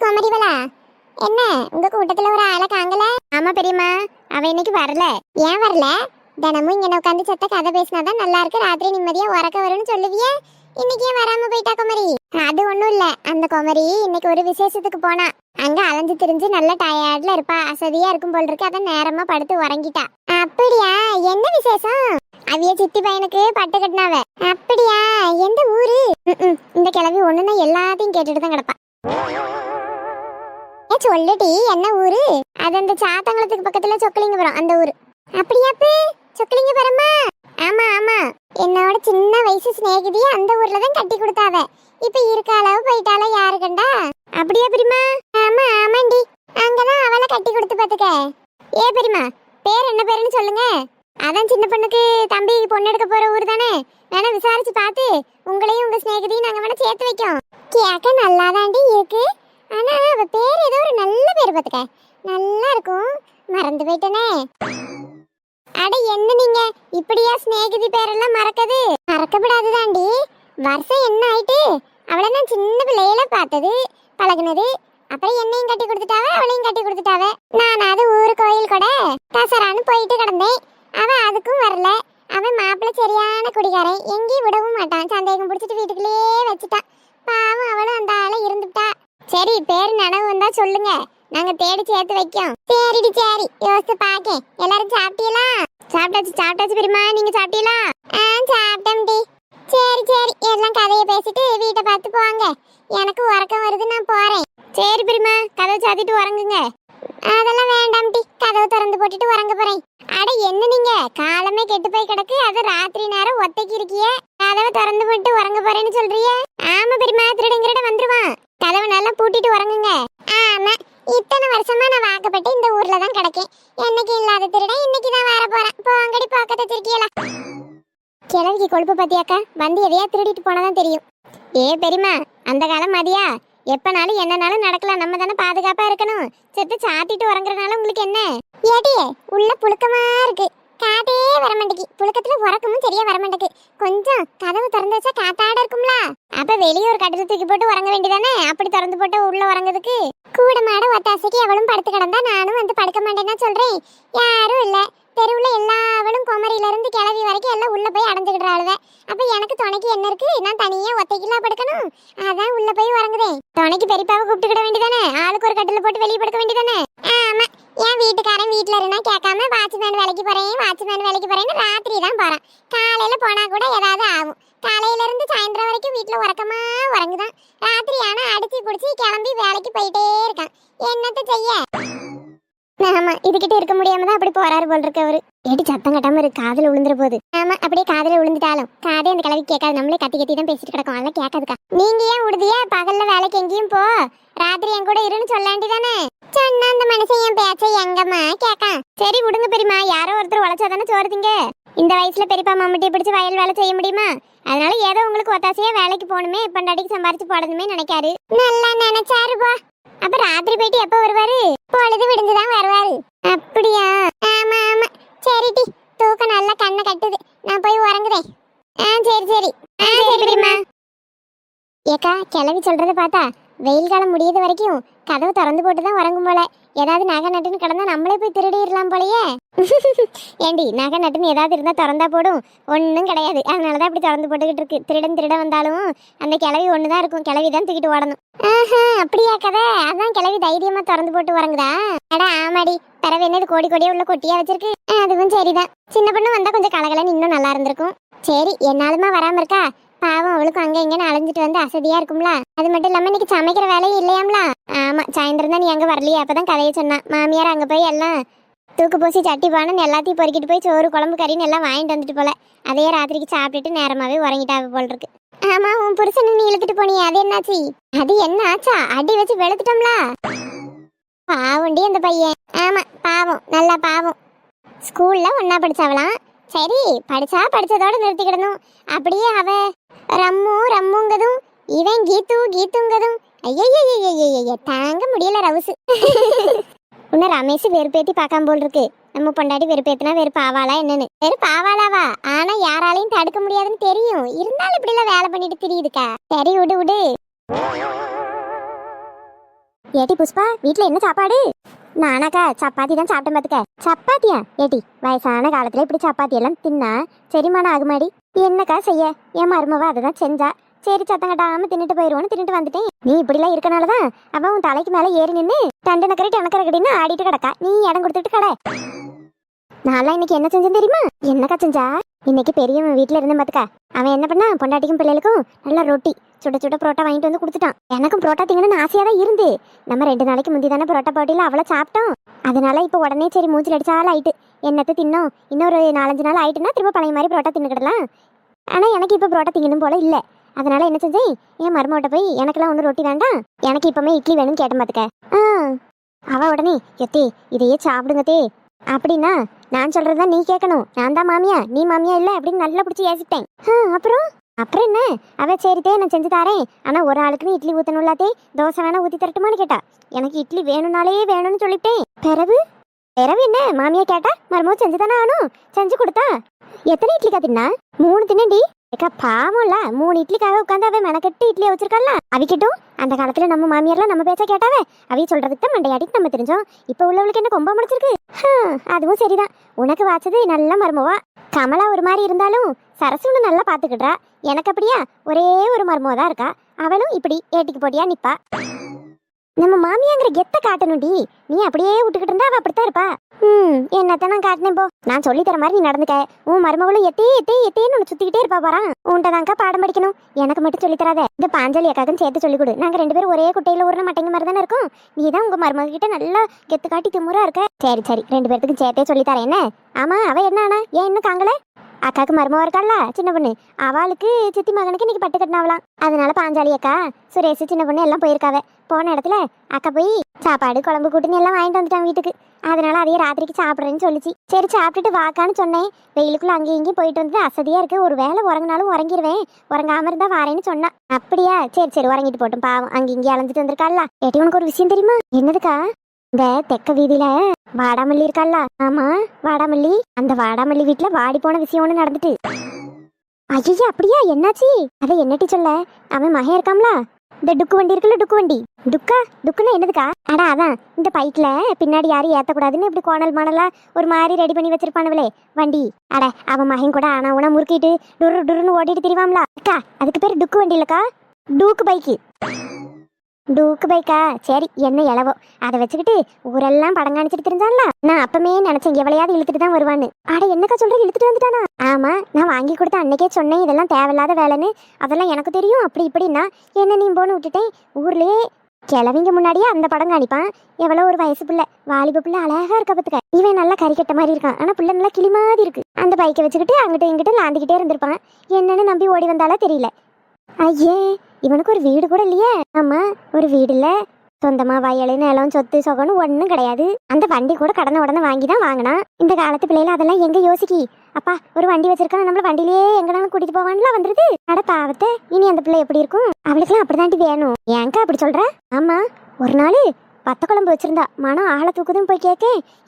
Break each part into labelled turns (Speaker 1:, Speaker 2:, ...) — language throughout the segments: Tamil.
Speaker 1: குமரிவளா, என்ன உங்க கூட்டத்துல ஒரு ஆளை காங்கல? ஆமா பெரியம்மா, அவ இன்னைக்கு வரல. ஏன் வரல? தினமும் இங்க உட்காந்து சத்த கதை பேசினாதான் நல்லா இருக்கு, ராத்திரி நிம்மதியா உறக்க வரும்னு சொல்லுவியே. இன்னைக்கு ஏன் வராம போயிட்டா குமரி? அது ஒண்ணும் இல்ல, அந்த குமரி இன்னைக்கு ஒரு விசேஷத்துக்கு போனா. அங்க அலைஞ்சு திரிஞ்சு நல்ல டயர்ட்ல இருப்பா, அசதியா இருக்கும் போல் இருக்கு. அதான் நேரமா படுத்து உறங்கிட்டா. அப்படியா? என்ன விசேஷம்? அவிய சித்தி பையனுக்கு பட்டு கட்டினாவ. அப்படியா? எந்த ஊரு? இந்த கிழவி ஒண்ணுன்னா எல்லாத்தையும் கேட்டுட்டு தான் கிடப்பா. சொல்லுடி, என்ன ஊரு? அது அந்த சாத்தங்குளத்துக்கு பக்கத்துல சொக்கலிங்கபுரம், அந்த ஊரு. அப்படியாப்பு? சொக்கலிங்கபுரமா? ஆமா ஆமா, என்னோட சின்ன வயசு சிநேகிதி அந்த ஊர்ல தான் கட்டி கொடுத்தாவ. இப்ப இருக்காளோ போயிட்டாலோ யாரு கண்டா? அப்படியா பெரியமா? ஆமா ஆமாண்டி, அங்கதான் அவளை கட்டி கொடுத்து பாத்துக்க. ஏ பெரியமா, பேர் என்ன பேருன்னு சொல்லுங்க. அதான் சின்ன பொண்ணுக்கு தம்பி பொண்ணு எடுக்க போற ஊர் தானே, வேணா விசாரிச்சு பார்த்து உங்களையும் உங்க சிநேகிதியும் நாங்க வேணா சேர்த்து வைக்கோம். கேட்க நல்லாதாண்டி இருக்கு, ஆனா அவ பேர் ஏதோ ஒரு நல்ல பேர் பாத்துக்க, நல்லா இருக்கும். மறந்து போயிட்டனே. அட என்ன நீங்க இப்படியா சிநேகிதி பேரெல்லாம் மறக்கது? மறக்கப்படாதுதாண்டி. வருஷம் என்ன ஆயிட்டு? அவளை நான் சின்ன பிள்ளையில பார்த்தது பழகுனது. அப்புறம் என்னையும் கட்டி கொடுத்துட்டாவ, அவளையும் கட்டி கொடுத்துட்டாவ. நான் அது ஊரு கோயில் கூட தசரான்னு போயிட்டு கிடந்தேன். அவன் அதுக்கும் வரல. அவன் மாப்பிள்ளை சரியான குடிகாரன், எங்கேயும் விடவும் மாட்டான். சந்தேகம் பிடிச்சிட்டு வீட்டுக்குள்ளேயே வச்சுட்டான். பாவம் அவளும் அந்த ஆளை இருந்துட்டா. சரி, பேர் நினைவு வந்தா சொல்லுங்க, நாங்க தேடி சேர்த்து வைக்கோம். சரிடி சரி, யோசிச்சு பாக்கேன். எல்லாரும் சாப்பிட்டீங்களா? சாப்பிட்டாச்சு பெரியமா, நீங்க சாப்பிட்டீங்களா? சாப்பிட்டேன்டி. சரி சரி, எல்லாம் கதையை பேசிட்டு வீட்டை பார்த்து போவாங்க. எனக்கு உறக்கம் வருது, நான் போறேன். சரி பெரியமா, கதவை சாத்திட்டு உறங்குங்க. அதெல்லாம் வேண்டாம்டி, கதவை திறந்து போட்டுட்டு உறங்க போறேன். அட என்ன நீங்க, காலமே கெட்டு போய் கிடக்கு, அது ராத்திரி நேரம் ஒத்தைக்கு இருக்கிய, கதவை திறந்து போட்டு உறங்க போறேன்னு சொல்றிய? ஆமா பெரியமா, திருடங்கிட்ட வந்துருவான். கதவை நல்லா பூட்டிட்டு உறங்குங்க. ஆமா, இத்தனை வருஷமா நான் வாக்கப்பட்டு இந்த ஊர்ல தான் கிடக்கேன். என்னைக்கு இல்லாத திருடன் இன்னைக்கு தான் வர போறேன். போங்கடி பக்கத்தை திருக்கியலா. கிழவிக்கு கொழுப்பு பத்தியாக்கா, வந்து எதையா திருடிட்டு போனதான் தெரியும். ஏ பெரியமா, அந்த காலம் மதியா, எப்பனாலும் என்னனாலும் நடக்கலாம், நம்ம தானே பாதுகாப்பா இருக்கணும். செத்து சாத்திட்டு உறங்குறனால உங்களுக்கு என்ன? ஏடியே, உள்ள புழுக்கமா இருக்கு, காத்தே வரமாட்டேக்கு. புழுக்கத்துல உறக்கமும் சரியா வரமாட்டேக்கு. கொஞ்சம் கதவு திறந்து வச்சா காத்தாட இருக்கும்ல. அப்ப வெளியே ஒரு கட்டில தூக்கி போட்டு உறங்க வேண்டியதானே? அப்படி திறந்து போட்டு உள்ள உறங்குறதுக்கு கூட மாட ஒத்தாசைக்கு அவளும் படுத்து கிடந்தா நானும் வந்து படுக்க மாட்டேன்னா சொல்றேன். யாரும் இல்ல, தெருவுல எல்லாவளும் குமரியில இருந்து கிளவி வரைக்கும் எல்லாம் உள்ள போய் அடைஞ்சுக்கிட்டாளுவ. அப்ப எனக்கு துணைக்கு என்ன இருக்கு? நான் தனியா ஒத்தைக்கெல்லாம் படுக்கணும். அதான் உள்ள போய் உறங்குதேன். துணைக்கு பெரியப்பாவை கூப்பிட்டுக்கிட வேண்டியதானே? ஆளுக்கு ஒரு கட்டில போட்டு வெளியே படுக்க வேண்டியதானே? ஆமா, என் வீட்டுக்காரன் வீட்டுல இருந்தா கேட்காம வாட்ச்மேன் வேலைக்கு போறேன்னு ராத்திரி தான் போறான். காலையில போனா கூட ஏதாவது ஆகும். காலையில இருந்து சாயந்தரம் வரைக்கும் வீட்டுல உறக்கமா உறங்குதான். ராத்திரி ஆனா அடிச்சு குடிச்சு கிளம்பி வேலைக்கு போயிட்டே இருக்கான். என்னத்த செய்ய? ஆமா, இதுகிட்ட இருக்க முடியாம தான் அப்படி போறாரு போல் இருக்கு அவரு. ஏடி சத்தம் கட்டாம இருக்கு, காதுல விழுந்துற போது. ஆமா, அப்படியே காதுல விழுந்துட்டாலும் காதே அந்த கிளவி கேட்காது. நம்மளே கத்தி கத்தி தான் பேசிட்டு கிடக்கும், அதெல்லாம் கேட்காதுக்கா. நீங்க ஏன் விடுதியா? பகல்ல வேலைக்கு எங்கேயும் போ, ராத்திரி என் கூட இருன்னு சொல்ல வேண்டியதானே? சொன்னா அந்த மனுஷன் என் பேச்ச எங்கம்மா கேட்கா? சரி விடுங்க பெரியமா, யாரோ ஒருத்தர் உழைச்சாதானே சோறுதிங்க. இந்த வயசுல பெரியப்பா மம்முட்டியை பிடிச்சி வயல் வேலை செய்ய முடியுமா? அதனால ஏதோ உங்களுக்கு ஒத்தாசையா வேலைக்கு போகணுமே, பண்டாட்டிக்கு சம்பாரிச்சு போடணுமே நினைக்காரு. நல்லா நினைச்சாருப்பா. அப்ப ராத்திரி போயிட்டு எப்ப வருவாரு? பொழுது விடுந்துதான் வருவாரு. அப்படியா? ஆமா ஆமா. சரிடி, தூக்கம் நல்லா கண்ணை கட்டுது, நான் போய் உறங்குறேன். சரி சரி. பெரியம்மா. ஏக்கா, கிளவி சொல்றத பார்த்தா வெயில் காலம் முடியாத வரைக்கும் கதவு திறந்து போட்டுதான் உறங்கும் போல. ஏதாவது நகை நட்டுன்னு கிடந்தா நம்மளே போய் திருடிடலாம் போலயே. ஏண்டி, நகை நட்டுன்னு ஏதாவது இருந்தா திறந்தா போடும்? ஒன்னும் கிடையாது, அதனாலதான் அப்படி திறந்து போட்டுக்கிட்டு இருக்கு. திருட வந்தாலும் அந்த கிளவி ஒண்ணுதான் இருக்கும், கிளவி தான் தூக்கிட்டு ஓடணும். அப்படியா கதை? அதான் கிளவி தைரியமா திறந்து போட்டு உறங்குதா? அட ஆமாடி, பிறவு என்னது கோடி கோடியா உள்ள கொட்டியா வச்சிருக்கு. அதுவும் சரிதான், சின்ன பொண்ணு வந்தா கொஞ்சம் கலகலன்னு இன்னும் நல்லா இருந்திருக்கும். சரி, என்னாலுமா வராம இருக்கா? பாவம், அவளுக்கும் அங்க இங்கன்னு அலைஞ்சிட்டு வந்து அசதியா இருக்கும்ல. அது மட்டும் இல்லாம இன்னைக்கு சமைக்கிற வேலையும் இல்லையாம்ல. ஆமா, சாயந்தரம் தான் நீ அங்க வரலையே, அப்பதான் கதையை சொன்னா. மாமியார் அங்க போய் எல்லாம் தூக்கு பூசி சட்டி பானன்னு எல்லாத்தையும் பொறுக்கிட்டு போய் சோறு குழம்பு கறின்னு எல்லாம் வாங்கிட்டு வந்துட்டு போல. அதையே ராத்திரிக்கு சாப்பிட்டுட்டு நேரமாவே உறங்கிட்டாவ போல் இருக்கு. ஆமா, உன் புருஷன் நீ இழுத்துட்டு போனியே, அது என்னாச்சு? அது என்ன ஆச்சா? அடி வச்சு வெளுத்துட்டோம்ல. பாவண்டி அந்த பையன். ஆமா பாவம், நல்லா பாவம். ஸ்கூல்ல ஒன்னா படிச்சாவலாம். சரி, படிச்சதோட நிறுத்திக்கிடணும். அப்படியே அவ ரம்முங்கதும் இவன் கீத்துங்கதும் ஐயய்ய தாங்க முடியல ரவுசு. உன்ன ரமேஷ் வெறுப்பேத்தி பார்க்காம போல் இருக்கு. நம்ம பொண்டாட்டி வெறுப்பேத்தினா வெறுப்பு ஆவாளா என்னன்னு? வெறுப்பு ஆவாளாவா? ஆனா யாராலையும் தடுக்க முடியாதுன்னு தெரியும். இருந்தாலும் இப்படி எல்லாம் வேலை பண்ணிட்டு தெரியுதுக்கா. சரி விடு. ஏட்டி புஷ்பா, வீட்ல என்ன சாப்பாடு? நானாக்கா சப்பாத்தி தான் சாப்பிட்டேன் பாத்துக்க. சப்பாத்தியா? ஏட்டி வயசான காலத்துல இப்படி சப்பாத்தி எல்லாம் தின்னா செரிமானம் ஆகுமாடி? என்னக்கா செய்ய, என் மருமவ அதை தான் செஞ்சா. சரி சத்தம் கட்டாம தின்னுட்டு போயிருவோன்னு தின்னுட்டு வந்துட்டேன். நீ இப்படிலாம் இருக்கனாலதான் அவன் உன் தலைக்கு மேல ஏறி நின்று டண்டு நக்கரை டனக்கரக்கடின்னு ஆடிட்டு கிடக்கா. நீ இடம் கொடுத்துட்டு கடை. நான்லாம் இன்னைக்கு என்ன செஞ்சேன் தெரியுமா? என்னக்கா செஞ்சா? இன்னைக்கு பெரியவன் வீட்டுல இருந்தேன் பாத்துக்க. அவன் என்ன பண்ணா, பொண்டாட்டிக்கும் பிள்ளைகளுக்கும் நல்லா ரொட்டி சுட சுட புரோட்டா வாங்கிட்டு வந்து கொடுத்துட்டான். எனக்கும் புரோட்டா திங்கணும்னு ஆசையா தான் இருந்து. நம்ம 2 நாளைக்கு முந்தி தானே புரோட்டா போட்டியில அவளை சாப்பிட்டோம். அதனால இப்போ உடனே சரி மூஞ்சில் அடிச்சாலும் ஆயிட்டு என்னத்தை தின்னோம். இன்னொரு 4-5 நாள் ஆயிட்டுன்னா திரும்ப பழைய மாதிரி புரோட்டா தின்னுக்கிடலாம். ஆனா எனக்கு இப்போ புரோட்டா திங்கணும் போல இல்லை. அதனால என்ன செஞ்சேன், என் மருமகிட்ட போய் எனக்கெல்லாம் ஒன்றும் ரொட்டி வேண்டாம், எனக்கு இப்பவுமே இட்லி வேணும்னு கேட்டேன் பாத்துக்க. அவ உடனே எத்தே இதையே சாப்பிடுங்கத்தே அப்படின்னா, நான் சொல்றதுதான் நீ கேட்கணும், நான் தான் மாமியா நீ மாமியா இல்லை அப்படின்னு நல்லா பிடிச்சி ஏசிட்டேன். அப்புறம் என்ன, அவ சரித்தே நான் செஞ்சு தாரேன், ஆனா ஒரு ஆளுக்குன்னு இட்லி ஊற்றணும்லாத்தே, தோசை வேணா ஊற்றி தரட்டுமான்னு கேட்டா. எனக்கு இட்லி வேணும்னாலே வேணும்னு சொல்லிட்டேன். பிறவு என்ன மாமியா கேட்டா, மருமோ செஞ்சு தானே ஆனும். செஞ்சு கொடுத்தா. எத்தனை இட்லிக்கா தின்னா? 3 தின்னேன்டி. ஏக்கா பாவம்ல, 3 இட்லிக்காக உட்காந்து அவன் மெனக்கட்டு இட்லியை வச்சிருக்கால. அவிக்கட்டும், அந்த காலத்துல நம்ம மாமியார்லாம் நம்ம பேச்ச கேட்டாவே அவைய சொல்றதுக்கு தான் மண்டையாட்டிக்கு நம்ம தெரிஞ்சோம். இப்ப உள்ளவளுக்கு என்ன கொம்பா முடிச்சிருக்கு. அதுவும் சரிதான், உனக்கு வாச்சது நல்ல மருமவா. கமலா ஒரு மாதிரி இருந்தாலும் சரசுன்னு நல்லா பாத்துக்கிட்டா. எனக்கு அப்படியா, ஒரே ஒரு மருமவ தான் இருக்கா. அவளும் இப்படி ஏட்டிக்கு போட்டியா நிப்பா. நம்ம மாமியாங்கிற கெத்த காட்டணும்டி. நீ அப்படியே விட்டுக்கிட்டு இருந்தா அவ அப்படித்தான் இருப்பா. என்னத்தான் நான் காட்டினேன் போ. நான் சொல்லி தர மாதிரி நீ நடந்துக்க. உன் மருமகளும் எத்தேன்னு உன்னை சுத்திக்கிட்டே இருப்பா பாரா. உன்ட்டதான்க்கா பாடம் படிக்கணும், எனக்கு மட்டும் சொல்லி தராத. இந்த பாஞ்சாலி அக்காக்கும் சேர்த்து சொல்லி கொடு. நாங்க 2 பேரும் ஒரே குட்டையில ஊர்ன மட்டைங்க மாதிரி தானே இருக்கும். நீ தான் உங்க மருமக கிட்ட நல்லா கெத்து காட்டி திமுறா இருக்க. சரி 2 பேர்த்துக்கும் சேர்த்தே சொல்லி தரேன் என்ன. ஆமா, அவ என்ன ஆனா ஏன் இன்னும் காங்கல? அக்காக்கு மருமவா இருக்காள்ல சின்ன பொண்ணு, அவளுக்கு சித்தி மகனுக்கு இன்னைக்கு பட்டு கட்டினாவலாம். அதனால பாஞ்சாலி அக்கா, சுரேஷ் சின்ன பொண்ணு எல்லாம் போயிருக்காவ. போன இடத்துல அக்கா போய் சாப்பாடு குழம்பு கூட்டுன்னு எல்லாம் வாங்கிட்டு வந்துட்டான் வீட்டுக்கு. அதனால அதையே ராத்திரிக்கு சாப்பிட்றேன்னு சொல்லிச்சு. சரி சாப்பிட்டுட்டு வாக்கான்னு சொன்னேன். வெயிலுக்குள்ள அங்கேயும் இங்கேயும் போயிட்டு வந்து அசதியா இருக்கு, ஒரு வேலை உறங்கினாலும் உறங்கிடுவேன், உறங்காம இருந்தா வாரேன்னு சொன்னா. அப்படியா, சரி உறங்கிட்டு போட்டும், பாவம் அங்கே இங்கே அலைஞ்சிட்டு வந்திருக்காள்ல. ஏட்டி உனக்கு ஒரு விஷயம் தெரியுமா? என்னதுக்கா? இந்த தெக்க வீதியில வாடாமல்லி இருக்கால. ஆமா வாடாமல்லி, அந்த வாடாமல்லி வீட்டுல வாடி போன விஷயம் ஒண்ணு நடந்துட்டு. ஐயா அப்படியா, என்னாச்சு? அதை என்னட்டி சொல்ல, அவன் மகன் இருக்காம்ல, இந்த டுக்கு வண்டி இருக்குல்ல, டுக்கு வண்டி. டுக்குன்னா என்னதுக்கா? அடா அதான், இந்த பைக்ல பின்னாடி யாரும் ஏத்தக்கூடாதுன்னு இப்படி கோணல் மாடலா ஒரு மாதிரி ரெடி பண்ணி வச்சிருப்பானுவலே வண்டி. அட அவன் மகன் கூட ஆனா உனா முறுக்கிட்டு டுருன்னு ஓட்டிட்டு திரிவாம்ல அக்கா, அதுக்கு பேர் டுக்கு வண்டி இல்லக்கா, டூக்கு பைக்கு. டூக்கு பைக்கா? சரி என்ன இளவோ, அதை வச்சுக்கிட்டு ஊரெல்லாம் படம் காணிச்சிட்டு தெரிஞ்சான்ல. நான் அப்பமே நினைச்சேன் எவ்வளையாவது இழுத்துட்டு தான் வருவான்னு. அட என்னக்கா சொல்ற, இழுத்துட்டு வந்துட்டானா? ஆமா, நான் வாங்கி கொடுத்த அன்னைக்கே சொன்னேன் இதெல்லாம் தேவையில்லாத வேலைன்னு. அதெல்லாம் எனக்கு தெரியும் அப்படி இப்படின்னா என்ன நீ போன்னு விட்டுட்டேன். ஊர்லயே கிளவிங்க முன்னாடியே அந்த படம் காணிப்பான். எவ்வளோ ஒரு வயசு பிள்ளை, வாலிப பிள்ளை, அழகா இருக்க பத்துக்க. இவன் நல்லா கறிக்கட்ட மாதிரி இருக்கான், ஆனா பிள்ளை நல்லா கிளி மாதிரி இருக்கு. அந்த பைக்கை வச்சுக்கிட்டு அங்கிட்ட இங்கிட்ட லாந்திக்கிட்டே இருந்திருப்பான். என்னன்னு நம்பி ஓடி வந்தாலா தெரியல. ஐயே, இவனுக்கு ஒரு வீடு கூட இல்லையே. ஆமா, ஒரு வீடு இல்ல, சொந்தமா வயலு நிலம் சொத்து சொகன்னு ஒன்றும் கிடையாது. அந்த வண்டி கூட உடனே வாங்கி தான் வாங்கினா. இந்த காலத்து பிள்ளைல அதெல்லாம் எங்க யோசிக்கி. அப்பா ஒரு வண்டி வச்சிருக்கான், நம்மள வண்டியிலேயே எங்கனாலும் கூட்டிட்டு போவான்லாம் வந்துருது. அட பாவத்தை, இனி அந்த பிள்ளை எப்படி இருக்கும்? அவளுக்குலாம் அப்படிதாண்டி வேணும். ஏன்க்கா அப்படி சொல்ற? ஆமா, ஒரு நாள் வத்த குழம்பு வச்சிருந்தா, மனம் ஆளை தூக்குதுன்னு போய் கேட்க,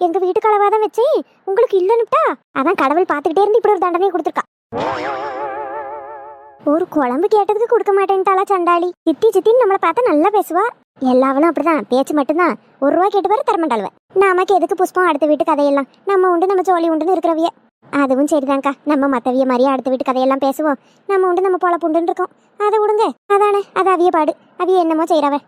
Speaker 1: எங்க வீட்டு கலவாதான் வச்சேன், உங்களுக்கு இல்லைன்னுட்டா. அதான் கடவுள் பார்த்துக்கிட்டே இருந்து இப்படி ஒரு தண்டனையை கொடுத்துருக்கா. ஒரு குழம்பு கேட்டதுக்கு கொடுக்க மாட்டேன்ட்டாளா சண்டாளி. சித்தின்னு நம்மளை பார்த்தா நல்லா பேசுவா. எல்லாவளும் அப்படிதான், பேச்சு மட்டும்தான். 1 ரூபா கேட்டு வர தரமாட்டாளுவ. நமக்கு எதுக்கு புஷ்பம் அடுத்த வீட்டு கதையெல்லாம், நம்ம உண்டு நம்ம ஜோலி உண்டுன்னு இருக்கிறவிய. அதுவும் சரிதான்க்கா, நம்ம மத்தவிய மாதிரியே அடுத்த வீட்டு கதையெல்லாம் பேசுவோம். நம்ம உண்டு நம்ம போல புண்டுன்னு இருக்கோம். அதை விடுங்க, அதானே அது அவிய பாடு, அவிய என்னமோ செய்யறவ.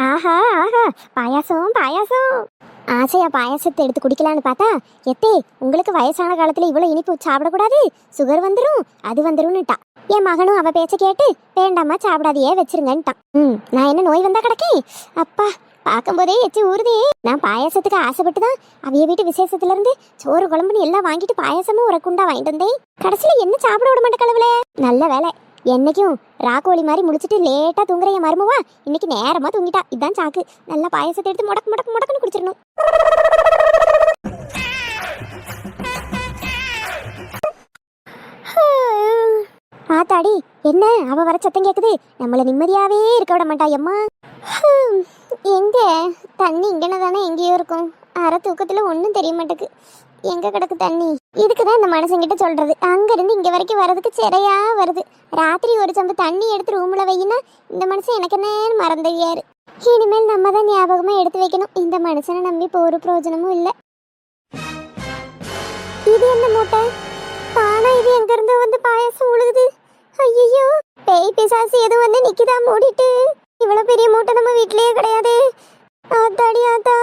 Speaker 1: ஆஹா பாயாசம் ஆசையா பாயாசத்தை எடுத்து குடிக்கலான்னு பார்த்தா, எத்தே உங்களுக்கு வயசான காலத்துல இவ்வளவு இனிப்பு சாப்பிடக்கூடாது, சுகர் வந்துடும் அது வந்துரும்னுட்டா. என் மகனும் அவ பேச்ச கேட்டு வேண்டாமா சாப்பிடாதையே வச்சிருங்கன்ட்டான். நான் என்ன நோய் வந்தா கிடக்கேன்? அப்பா பார்க்கும்போதே எச்சி ஊறுதே. நான் பாயாசத்துக்கு ஆசைப்பட்டுதான் அவைய வீட்டு விசேஷத்துல இருந்து சோறு குழம்புன்னு எல்லாம் வாங்கிட்டு பாயாசமும் ஒரு குண்டா வாங்கிட்டு வந்தேன். கடைசியில என்ன சாப்பிட விட மாட்டேன் கடவுளே. நல்ல வேலை, என்னைக்கும் ராக்கோழி மாதிரி முடிச்சுட்டு லேட்டா தூங்குற என் மருமவா இன்னைக்கு நேரமா தூங்கிட்டா. இதான் சாக்கு. நல்லா பாயசத்தை எடுத்து முடக்குன்னு குடிச்சிடணும். ஆத்தாடி, என்ன அவ வர சத்தம் கேக்குது? நம்மள நிம்மதியாவே இருக்க விட மாட்டா அம்மா. எங்க தண்ணி இங்கன தானே எங்கேயோ இருக்கும். அரை தூக்கத்துல ஒன்றும் தெரிய மாட்டேக்கு. எங்க கிடக்கு தண்ணி? இதுக்குதான் இந்த மனுஷங்கிட்ட சொல்றது, அங்க இருந்து இங்க வரைக்கும் வர்றதுக்கு சிறையா வருது. ராத்திரி ஒரு சம்பு தண்ணி எடுத்து ரூம்ல வையினா இந்த மனுஷன் எனக்கு என்ன மறந்துறியாரு. இனிமேல் நம்ம தான் ஞாபகமா எடுத்து வைக்கணும். இந்த மனுஷனை நம்பி இப்போ ஒரு பிரயோஜனமும் இல்ல. இது என்ன மூட்டை? தானா இது எங்க இருந்து வந்து பாயாசம் உழுகுது? ஐயோ, பேய் பிசாசு எதுவும் வந்து நிக்குதா மூடிட்டு? இவ்வளவு பெரிய மூட்டை நம்ம வீட்லயே கிடையாது. ஆத்தாடி ஆத்தா,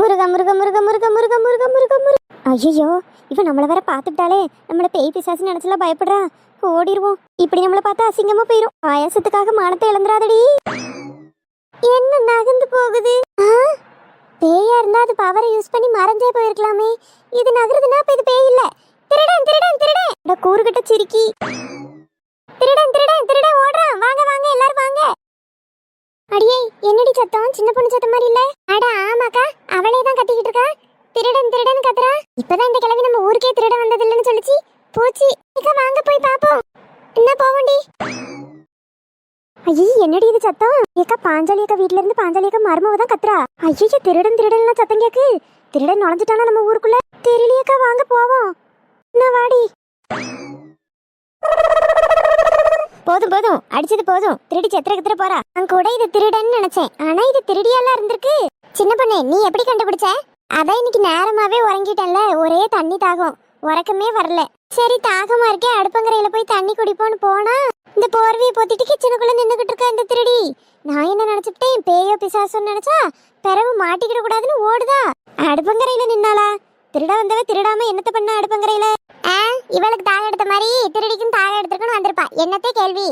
Speaker 1: முருகா முருகா முருகா முருகா முருகா முருகா முருகா முருகா. ஐயோ, இவ நம்மள வேற பாத்துட்டாலே, நம்மள பேய் பிசாசு நினைச்சலாம் பயப்படுறா. ஓடிடுவோம். இப்படி நம்மள பார்த்தா அசிங்கமா போயிரும். பாயாசத்துக்காக மானத்தை இழந்துராதடி. என்ன நகர்ந்து போகுது? பேயா இருந்தா அது பவரை யூஸ் பண்ணி மறைஞ்சே போயிருக்கலாமே. இது நகருதுன்னா அப்ப இது பேய் இல்ல. திருடன் திருடன் திருடன், கூறுகிட்ட சிரிக்கி. திருடன் திருடன் திருடன் ஓடுறான். வாங்க வாங்க எல்லாரும் வாங்க. அடியே, என்னடி சத்தம்? சின்ன பொண்ணு சத்தம் மாதிரி இல்ல? அட ஆமாக்கா, அவளே தான் கத்திக்கிட்டு இருக்கா. திருடன் திருடன் கத்துறா. இப்பதான் இந்த கிழவி நம்ம ஊருக்கே திருடன் வந்தது இல்லைன்னு சொல்லிச்சு. போச்சு. வாங்க போய் பாப்போம். என்ன போவோண்டி? ஐயோ, என்னடி இது சத்தம்? ஏக்கா, பாஞ்சாலி அக்கா வீட்ல இருந்து பாஞ்சாலி அக்கா மருமவ தான் கத்துறா. ஐயோ, திருடன் திருடன் சத்தம் கேக்கு. திருடன் நுழைஞ்சிட்டானா நம்ம ஊருக்குள்ள? தெரியலையேக்கா, வாங்க போவோம். என்ன வாடி. போதும் போதும், அடிச்சது போதும். திருடி செத்திர கத்திர போறா. நான் கூட இது திருடன்னு நினைச்சேன், ஆனா இது திருடியெல்லாம் இருந்திருக்கு. சின்ன பொண்ணு, நீ எப்படி கண்டுபிடிச்ச? அதான் இன்னைக்கு நேரமாவே உறங்கிட்டேன்ல, ஒரே தண்ணி தாகம், உறக்கமே வரல. சரி, தாகமா இருக்கே, அடுப்பங்கரையில போய் தண்ணி குடிப்போன்னு போனா இந்த போர்வையை போத்திட்டு கிச்சனுக்குள்ள நின்னுகிட்டு இருக்கா இந்த திருடி. நான் என்ன நினைச்சுட்டேன், பேயோ பிசாசுன்னு நினைச்சா பிறகு மாட்டிக்கிட கூடாதுன்னு ஓடுதா. அடுப்பங்கரையில நின்னாளா? திருட வந்தவ திருடாம என்னத்த பண்ண அடுப்பங்கரையில? இவளுக்கு தாகம் எடுத்த மாதிரி திருடிக்கும் தாகம் எடுத்துருக்குன்னு வந்திருப்பா. என்னத்தே கேள்வி?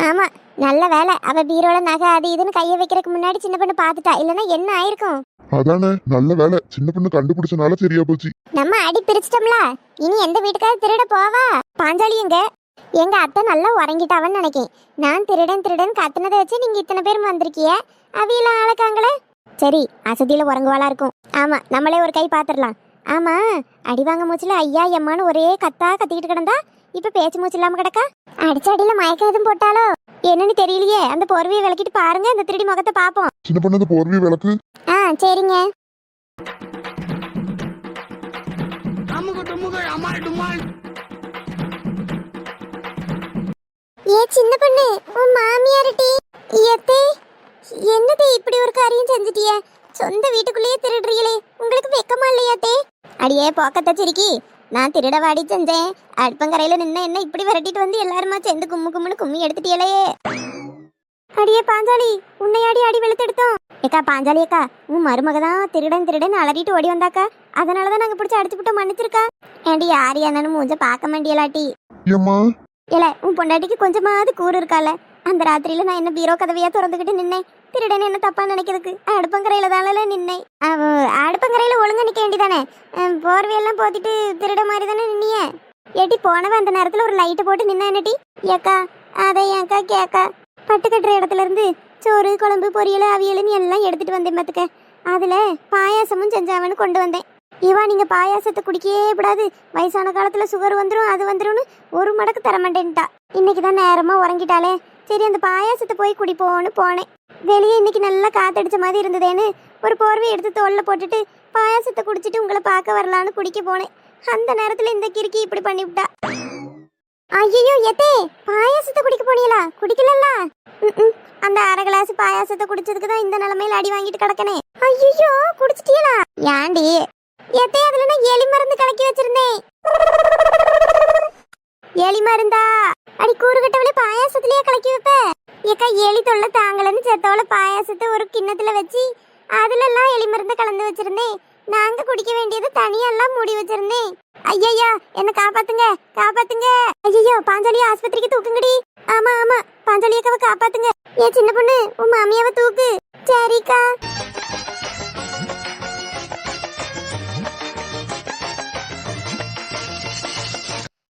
Speaker 1: ஆமா, நல்ல வேலை அவ பீரோல நகை அது இதுன்னு கைய வைக்கிறதுக்கு முன்னாடி சின்ன பொண்ணு பாத்துட்டா. இல்லன்னா என்ன ஆயிருக்கும்?
Speaker 2: அதானே, நல்ல வேலை சின்ன பொண்ணு கண்டுபிடிச்சனால சரியா போச்சு.
Speaker 1: நம்ம அடி பிரிச்சிட்டோம்ல, இனி எந்த வீட்டுக்காவது திருட போவா? பாஞ்சாலி எங்க அத்தை நல்லா உறங்கிட்டாவன்னு நினைக்கேன். நான் திருடன் திருடன் கத்துனதை வச்சு நீங்க இத்தனை பேரும் வந்திருக்கிய. அவியெல்லாம் ஆளக்காங்களே. சரி, அசதியில உறங்குவாளா இருக்கும். ஆமா, நம்மளே ஒரு கை பாத்துடலாம். ஆமா, அடி வாங்க மூச்சுல ஐயா எம்மான்னு ஒரே கத்தா கத்திக்கிட்டு கிடந்தா, இப்ப பேச்சு மூச்சு இல்லாம கிடக்கா. அடிச்ச அடியில மயக்கம் எதுவும் போட்டாலோ என்னன்னு தெரியலையே. அந்த போர்வையை விளக்கிட்டு பாருங்க, அந்த திருடி முகத்தை பாப்போம்.
Speaker 2: சின்ன பொண்ணு, அந்த போர்வையை விளக்கு.
Speaker 1: சரிங்க. ஏ சின்ன பொண்ணு, உன் மாமியார்டி. என்னது இப்படி ஒரு காரியம் செஞ்சிட்டிய? சொந்த வீட்டுக்குள்ளேயே திருடுறீங்களே, உங்களுக்கு வெக்கமா இல்லையாத்தே? அடியே போக்கத்தை சிரிக்கி, நான் திருடவாடி செஞ்சேன். அடுப்பங்கரையில நின்ன என்ன இப்படி விரட்டிட்டு வந்து எல்லாருமா சேர்ந்து கும்மு கும்முன்னு கும்மி எடுத்துட்டியலே. அடியே பாஞ்சாலி, உன்னையாடி அடி வெளுத்து எடுத்தோம். ஏக்கா பாஞ்சாலி அக்கா, உன் மருமக தான் திருடன் திருடன் அலறிட்டு ஓடி வந்தாக்கா. அதனாலதான் நாங்க பிடிச்சி அடிச்சு விட்டு மன்னிச்சிருக்கா. ஏண்டி யாரு என்னன்னு மூஞ்ச பார்க்க மாட்டியலாட்டி? இல்ல, உன் பொண்டாட்டிக்கு கொஞ்சமாவது கூறு இருக்கால. அந்த ராத்திரியில நான் என்ன பீரோ கதவையா திறந்துகிட்டு நின்னேன். திருடன் என்ன தப்பா நினைக்கிறதுக்கு அடுப்பங்கரையில தானே நின்னேன். அடுப்பங்கரையில ஒழுங்கா நிக்க வேண்டிதானே? போர்வையெல்லாம் போத்திட்டு திருட மாதிரி தானே நின்னிய. ஏட்டி போனவன் அந்த நேரத்துல ஒரு லைட்டு போட்டு நின்னா என்னட்டி? ஏக்கா, அதை ஏக்கா கேக்கா, பட்டு கட்டுற இடத்துல இருந்து சோறு குழம்பு பொரியல் அவியல்னு எல்லாம் எடுத்துட்டு வந்தேன் பார்த்துக்க. அதுல பாயாசமும் செஞ்சாவன்னு கொண்டு வந்தேன். இவா நீங்க பாயாசத்தை குடிக்கவே கூடாது, வயசான காலத்துல சுகர் வந்துடும் அது வந்துடும்னு ஒரு மடக்கு தரமாட்டேன்ட்டா. இன்னைக்குதான் நேரமா உறங்கிட்டாலே, சரி அந்த பாயாசத்தை போய் குடிப்போன்னு போனேன். வெளியே இன்னைக்கு நல்லா காத்தடிச்ச மாதிரி இருந்ததேன்னு ஒரு போர்வை எடுத்து தோல்ல போட்டுட்டு பாயாசத்தை குடிச்சிட்டு உங்களை பார்க்க வரலான்னு குடிக்க போனேன். அந்த நேரத்துல இந்த கிறுக்கி இப்படி பண்ணிவிட்டா. ஐயோ எத்தே, பாயாசத்தை குடிக்க போனீங்களா? குடிக்கலல்ல? அந்த அரை கிளாஸ் பாயாசத்தை குடிச்சதுக்கு தான் இந்த நிலைமையில அடி வாங்கிட்டு கிடக்கனே. ஐயோ, குடிச்சிட்டீங்களா? ஏண்டி எத்தே, அதுல நான் எலி மருந்து கலக்கி வச்சிருந்தேன். எலி மருந்தா? அடி கூறுகட்டவளே, பாயாசத்திலேயே கலக்கி வைப்ப? ஏக்கா, எலி தொல்லை தாங்கலன்னு செத்தவள பாயாசத்தை ஒரு கிண்ணத்துல வச்சு அதுல எல்லாம் எலி மருந்து கலந்து வச்சிருந்தேன். நாங்க குடிக்க வேண்டியது தனியெல்லாம் மூடி வச்சிருந்தேன். ஐயா, என்ன காப்பாத்துங்க காப்பாத்துங்க. ஐயோ, பாஞ்சாலியா ஆஸ்பத்திரிக்கு தூக்குங்கடி. ஆமா ஆமா, பாஞ்சாலியக்காவை காப்பாத்துங்க. ஏன் சின்ன பொண்ணு, உன் மாமியாவை தூக்கு. சரிக்கா.